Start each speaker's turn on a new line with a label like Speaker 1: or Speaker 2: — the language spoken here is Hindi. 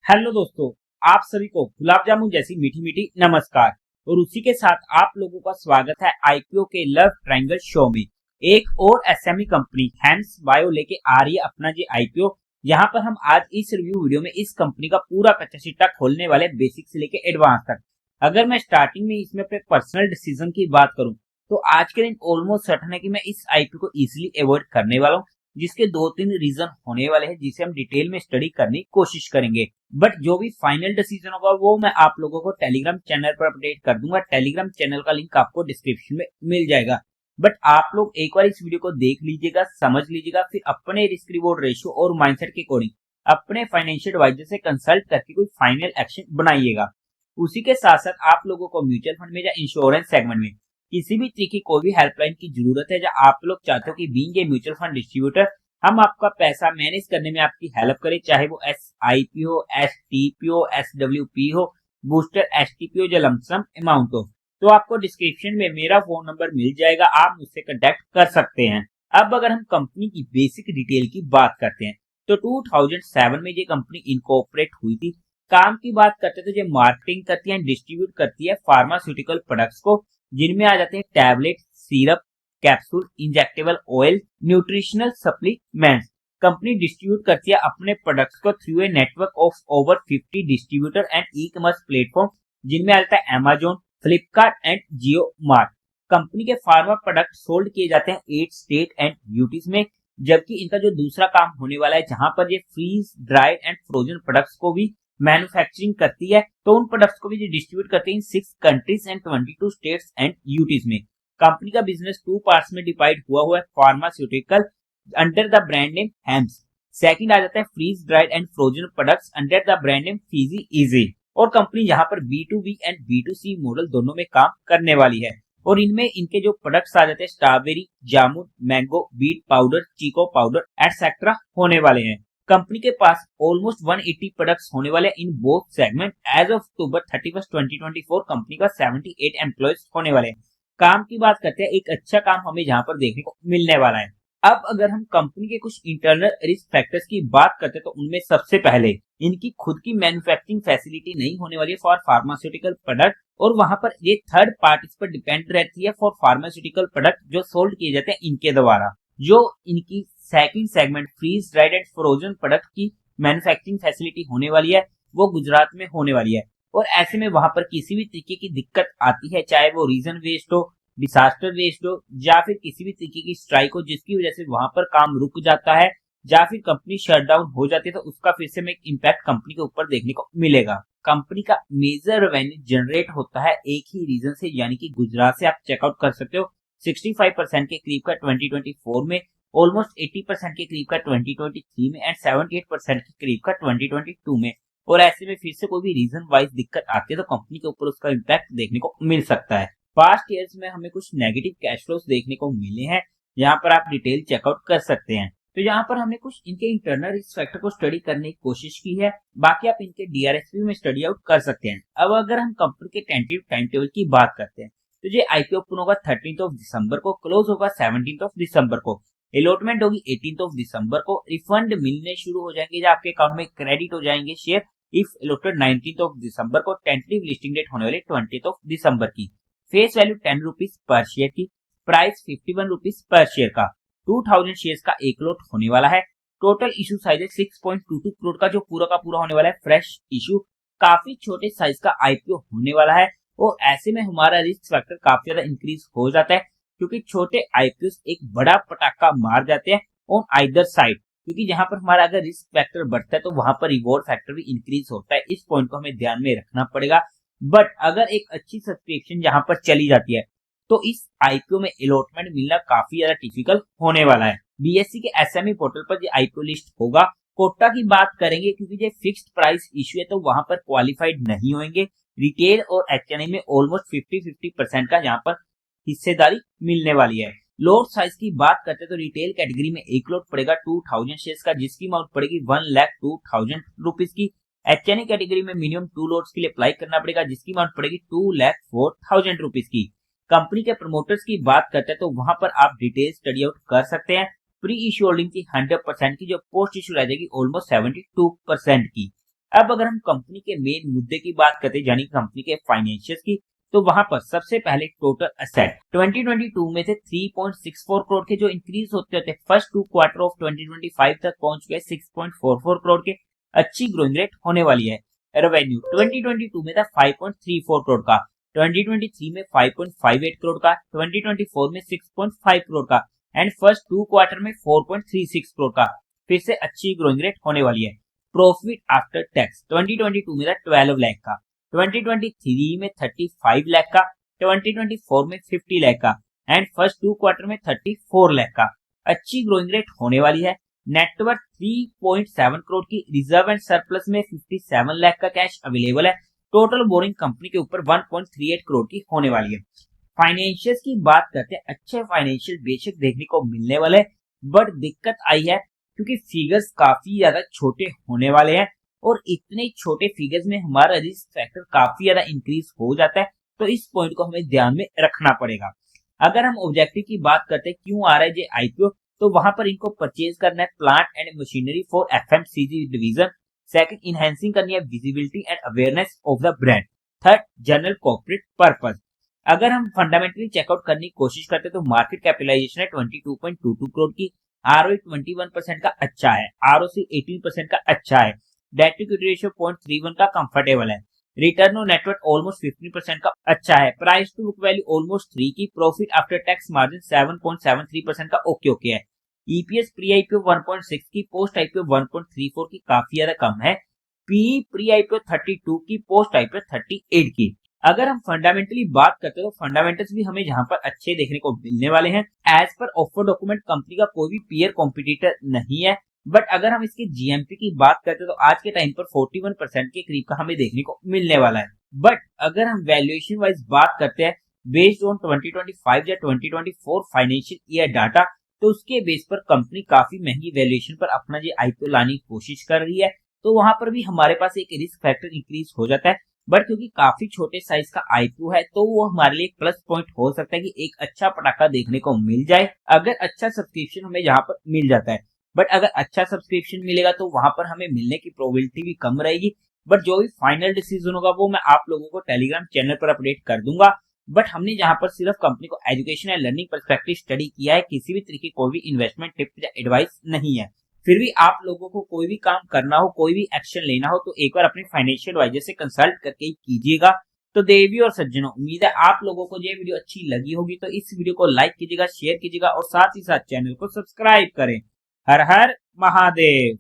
Speaker 1: हेलो दोस्तों, आप सभी को गुलाब जामुन जैसी मीठी मीठी नमस्कार। और उसी के साथ आप लोगों का स्वागत है आईपीओ के लव ट्रायंगल शो में। एक और एसएमई कंपनी हेम्स बायो लेके आ रही है अपना जी आईपीओ। यहाँ पर हम आज इस रिव्यू वीडियो में इस कंपनी का पूरा कच्चा चिट्ठा खोलने वाले, बेसिक से लेके एडवांस तक। अगर मैं स्टार्टिंग में इसमें अपने पर्सनल डिसीजन की बात करूं तो आज के दिन ऑलमोस्ट सर्टेन है कि मैं इस आईपीओ को इजिली अवॉइड करने वाला हूँ, जिसके दो तीन रीजन होने वाले हैं जिसे हम डिटेल में स्टडी करने की कोशिश करेंगे। बट जो भी फाइनल डिसीजन होगा वो मैं आप लोगों को टेलीग्राम चैनल पर अपडेट कर दूंगा। टेलीग्राम चैनल का लिंक आपको डिस्क्रिप्शन में मिल जाएगा। बट आप लोग एक बार इस वीडियो को देख लीजिएगा, समझ लीजिएगा, फिर अपने रिस्क रिवॉर्ड रेशियो और माइंडसेट के अकॉर्डिंग अपने फाइनेंशियल एडवाइजर से कंसल्ट करके कोई फाइनल एक्शन बनाइएगा। उसी के साथ साथ आप लोगों को म्यूचुअल फंड में या इंश्योरेंस सेगमेंट में किसी भी तरीके की कोई भी हेल्पलाइन की जरूरत है, जहां आप लोग चाहते हो कि being a mutual fund distributor हम आपका पैसा मैनेज करने में आपकी हेल्प करें, चाहे वो SIP हो, STP हो, SWP हो, बूस्टर STP हो या लमसम अमाउंट हो, तो आपको डिस्क्रिप्शन में मेरा फोन नंबर मिल जाएगा, आप मुझसे कांटेक्ट कर सकते हैं। अब अगर हम कंपनी की बेसिक डिटेल की बात करते हैं तो 2007 में ये कंपनी इनकॉर्पोरेट हुई थी। काम की बात करते हैं तो ये मार्केटिंग करती है, डिस्ट्रीब्यूट करती है फार्मास्यूटिकल प्रोडक्ट्स को, जिनमें आ जाते हैं tablet, syrup, capsule, injectable oil, nutritional supplements. Company distribute करती है अपने प्रोडक्ट्स को through a network of over 50 distributor and e commerce platform, जिनमें आता है Amazon, Flipkart and Jio mart. Company के फार्मा प्रोडक्ट सोल्ड किए जाते हैं 8 स्टेट एंड यूटीज में, जबकि इनका जो दूसरा काम होने वाला है जहां पर ये freeze, dried and frozen products को भी मैन्युफैक्चरिंग करती है, तो उन प्रोडक्ट्स को भी डिस्ट्रीब्यूट करते हैं 6 countries and 22 states and UTs में। कंपनी का बिजनेस टू पार्ट्स में डिवाइड हुआ है, pharmaceutical under the brand name Hems, second आ जाता है freeze, dried and frozen products under the brand name fizzy easy. और कंपनी यहाँ पर B2B एंड B2C मॉडल दोनों में काम करने वाली है। और इनमें इनके जो प्रोडक्ट्स आ जाते हैं स्ट्रॉबेरी, जामुन, मैंगो, बीट पाउडर, चीको पाउडर एटसेट्रा होने वाले हैं। कंपनी के पास ऑलमोस्ट 180 प्रोडक्ट्स होने वाले in both segment. As of October 31 2024 कंपनी का 78 एम्प्लॉयज होने वाले हैं। काम की बात करते हैं, एक अच्छा काम हमें यहाँ पर देखने को मिलने वाला है। अब अगर हम कंपनी के कुछ इंटरनल रिस्क फैक्टर्स की बात करते हैं तो उनमें सबसे पहले इनकी खुद की मैन्युफैक्चरिंग फैसिलिटी नहीं होने वाली है फॉर फार्मास्यूटिकल प्रोडक्ट, और वहां पर ये थर्ड पार्टीज पर डिपेंड रहती है फॉर फार्मास्यूटिकल प्रोडक्ट जो सोल्ड किए जाते हैं इनके द्वारा। जो इनकी second segment freeze, dried and frozen product की मैन्युफैक्चरिंग फैसिलिटी होने वाली है वो गुजरात में होने वाली है। और ऐसे में वहां पर किसी भी तरीके की दिक्कत आती है, चाहे वो रीजन वेस्ट हो, डिजास्टर वेस्ट हो, या फिर किसी भी तरीके की स्ट्राइक हो जिसकी वजह से वहां पर काम रुक जाता है, या फिर कंपनी शटडाउन हो जाती है, तो उसका फिर से एक इम्पैक्ट कंपनी के ऊपर देखने को मिलेगा। कंपनी का मेजर रेवेन्यू जनरेट होता है एक ही रीजन से, यानी कि गुजरात से। आप चेकआउट कर सकते हो 65% के करीब का 2024 में, ऑलमोस्ट 80% के करीब का 2023 में एंड 78% के करीब का 2022 में। और ऐसे में फिर से कोई भी रीजन वाइज दिक्कत आती है तो कंपनी के ऊपर उसका इम्पैक्ट देखने को मिल सकता है। पास्ट ईयर्स में हमें कुछ नेगेटिव कैश फ्लोस देखने को मिले हैं, यहाँ पर आप डिटेल चेकआउट कर सकते हैं। तो यहाँ पर हमने कुछ इनके इंटरनल रिस्क फैक्टर को स्टडी करने की कोशिश की है, बाकी आप इनके DRSP में स्टडी आउट कर सकते हैं। अब अगर हम कंपनी के टेंटेटिव टाइम टेबल की बात करते हैं तो ये आईपीओ ओपन होगा 13 दिसंबर को, क्लोज होगा 17 दिसंबर को, अलॉटमेंट होगी 18 दिसंबर को, रिफंड मिलने शुरू हो जाएंगे या आपके अकाउंट में क्रेडिट हो जाएंगे शेयर इफ अलॉटेड 19 दिसंबर को, टेंटेटिव लिस्टिंग डेट होने वाली 20 दिसंबर की, face value 10 rupees per share की, प्राइस 51 रुपीज पर शेयर का, 2000 शेयर्स का एक लॉट होने वाला है। टोटल इशू साइज है 6.22 करोड़ का जो पूरा का पूरा होने वाला है फ्रेश इशू। काफी छोटे साइज का आईपीओ होने वाला है, और ऐसे में हमारा रिस्क फैक्टर काफी ज्यादा इंक्रीज हो जाता है, क्योंकि छोटे आईपीओ एक बड़ा पटाखा मार जाते हैं ऑन आइदर साइड। क्योंकि जहां पर हमारा अगर रिस्क फैक्टर बढ़ता है तो वहां पर रिवॉर्ड फैक्टर भी इंक्रीज होता है। इस पॉइंट को हमें ध्यान में रखना पड़ेगा। बट अगर एक अच्छी सब्सक्रिप्शन जहां पर चली जाती है तो इस आईपीओ में अलॉटमेंट मिलना काफी ज्यादा डिफिकल्ट होने वाला है। बीएससी के एसएमई पोर्टल पर ये आईपीओ लिस्ट होगा। कोटा की बात करेंगे क्योंकि ये फिक्स्ड प्राइस इशू है तो वहां पर क्वालिफाइड नहीं होंगे। रिटेल और एचएनआई में ऑलमोस्ट 50-50% का यहाँ पर हिस्सेदारी मिलने वाली है। लॉट साइज की बात करते हैं तो रिटेल कैटेगरी में एक लॉट पड़ेगा 2000 शेयर्स का, जिसकी अमाउंट पड़ेगी 1,02,000 रुपीज की। एचएनआई कैटेगरी में मिनिमम 2 लॉट्स के लिए अप्लाई करना पड़ेगा, जिसकी अमाउंट पड़ेगी 2,04,000 रुपीज की। कंपनी के प्रमोटर्स की बात करते हैं तो वहां पर आप डिटेल स्टडी आउट कर सकते हैं। प्री इश्यू होल्डिंग की 100% की, जो पोस्ट इश्यू रह जाएगी ऑलमोस्ट 72% की। अब अगर हम कंपनी के मेन मुद्दे की बात करते हैं यानी कंपनी के फाइनेंशियल्स की, तो वहां पर सबसे पहले टोटल असेट 2022 में थे 3.64 करोड़ के, जो इंक्रीज होते होते फर्स्ट 2 क्वार्टर ऑफ 2025 तक पहुंच गए 6.44 करोड़ के। अच्छी ग्रोइंग रेट होने वाली है। रेवेन्यू 2022 में था 5.34 करोड़ का, 2023 में 5.58 करोड़ का, 2024 में 6.5 करोड़ का एंड फर्स्ट 2 क्वार्टर में 4.36 करोड़ का। फिर से अच्छी ग्रोइंग रेट होने वाली है। प्रॉफिट आफ्टर टैक्स 2022 में था 12 लाख का, 2023 में 35 लाख का, 2024 में 50 लाख का एंड फर्स्ट 2 क्वार्टर में 34 लाख का। अच्छी ग्रोइंग रेट होने वाली है। नेटवर्थ 3.7 करोड़ की, रिजर्व एंड सरप्लस में 57 लाख का कैश अवेलेबल है। टोटल बोरिंग कंपनी के ऊपर 1.38 करोड़ की होने वाली है। फाइनेंशियल्स की बात करते हैं, अच्छे फाइनेंशियल बेशक देखने को मिलने वाले, बट दिक्कत आई है क्योंकि फिगर्स काफी ज्यादा छोटे होने वाले हैं और इतने छोटे फिगर्स में हमारा रिस्क फैक्टर काफी ज्यादा इंक्रीज हो जाता है, तो इस पॉइंट को हमें ध्यान में रखना पड़ेगा। अगर हम ऑब्जेक्टिव की बात करते हैं क्यों आ रहा है ये आईपीओ, तो वहां पर इनको परचेज करना है plant and machinery for FMCG division. Second, enhancing करनी है visibility and awareness of the brand. Third, general corporate purpose. अगर हम फंडामेंटली चेकआउट करने की कोशिश करते हैं तो मार्केट कैपिटलाइजेशन है 22.22 करोड़ की, आरओई 21% का अच्छा है, आरओसी 18% का अच्छा है, डेट टू इक्विटी रेशियो 0.31 का कंफर्टेबल है, रिटर्न ऑन नेटवर्थ ऑलमोस्ट 15% का अच्छा है, price to book value almost 3 की, प्रॉफिट आफ्टर टैक्स मार्जिन 7.73% का ओके है, ईपीएस प्री आईपीओ 1.6 की, पोस्ट आईपीओ 1.34 की, काफी ज्यादा कम है, पी प्री आईपीओ 32 की, पोस्ट आईपीओ 38 की। अगर हम फंडामेंटली बात करते हैं तो फंडामेंटल्स भी हमें यहाँ पर अच्छे देखने को मिलने वाले हैं। As per offer document company का कोई भी पीयर कॉम्पिटिटर नहीं है, बट अगर हम इसके जीएमपी की बात करते हैं तो आज के टाइम पर 41% के करीब का हमें देखने को मिलने वाला है। बट अगर हम वैल्यूएशन वाइज बात करते हैं बेस्ड ऑन 2025 या 2024 फाइनेंशियल ईयर डाटा, तो उसके बेस पर कंपनी काफी महंगी वैल्यूएशन पर अपना ये आईपीओ लाने की कोशिश कर रही है, तो वहां पर भी हमारे पास एक रिस्क फैक्टर इंक्रीज हो जाता है। बट क्योंकि काफी छोटे साइज का आईपीओ है तो वो हमारे लिए एक प्लस पॉइंट हो सकता है कि एक अच्छा पटाखा देखने को मिल जाए अगर अच्छा सब्सक्रिप्शन हमें यहाँ पर मिल जाता है। बट अगर अच्छा सब्सक्रिप्शन मिलेगा तो वहां पर हमें मिलने की प्रोबेबिलिटी भी कम रहेगी। बट जो भी फाइनल डिसीजन होगा वो मैं आप लोगों को टेलीग्राम चैनल पर अपडेट कर दूंगा। बट हमने यहाँ पर सिर्फ कंपनी को एजुकेशन या लर्निंग परस्पेक्टिव स्टडी किया है, किसी भी तरीके कोई भी इन्वेस्टमेंट टिप या एडवाइस नहीं है। फिर भी आप लोगों को कोई भी काम करना हो, कोई भी एक्शन लेना हो, तो एक बार अपने फाइनेंशियल एडवाइजर से कंसल्ट करके ही कीजिएगा। तो देवी और सज्जनों, उम्मीद है आप लोगों को ये वीडियो अच्छी लगी होगी, तो इस वीडियो को लाइक कीजिएगा, शेयर कीजिएगा और साथ ही साथ चैनल को सब्सक्राइब करें। हर हर महादेव।